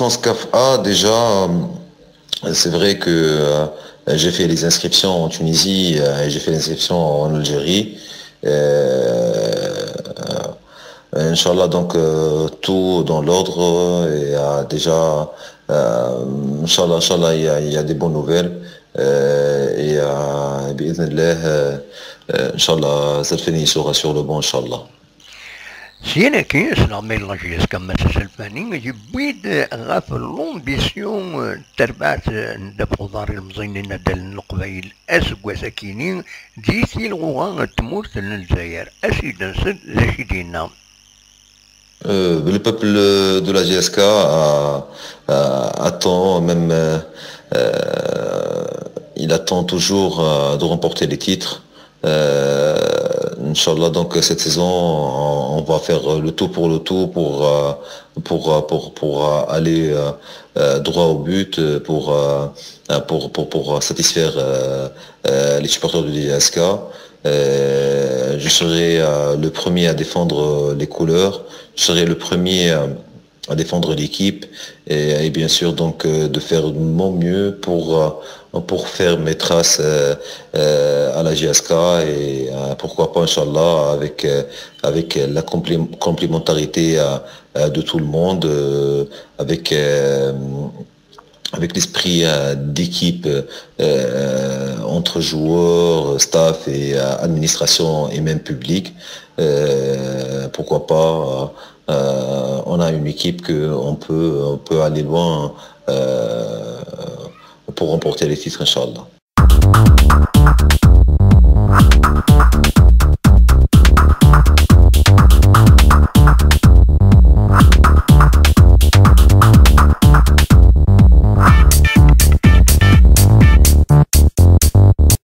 licence CAF A, déjà, c'est vrai que j'ai fait les inscriptions en Tunisie et j'ai fait les inscriptions en Algérie. Inch'Allah, donc tout dans l'ordre et Inch'Allah, il y a des bonnes nouvelles. بإذن الله إن شاء الله سالفني sera sur le bon Inch'Allah. Si aqui, اسلامي الله جيسكا ما تسلفاني جبيد غاف لومبيسيون تربعت دبغضار المزينين دال القبائل اسقوا ساكينين جيتي الغوغا تمورت للجزائر اسيدا سد زاشيدينا. Le peuple de la GSK attend même, il attend toujours de remporter les titres. Inch'Allah, donc cette saison, on va faire le tout pour le tout pour aller droit au but, pour satisfaire les supporters de l'ISK. Je serai le premier à défendre les couleurs, je serai le premier à défendre l'équipe et bien sûr donc de faire mon mieux pour faire mes traces à la GSK et pourquoi pas Inch'Allah avec la complémentarité de tout le monde, avec l'esprit d'équipe entre joueurs, staff et administration et même public. Pourquoi pas on a une équipe on peut aller loin pour remporter les titres, Inch'Allah.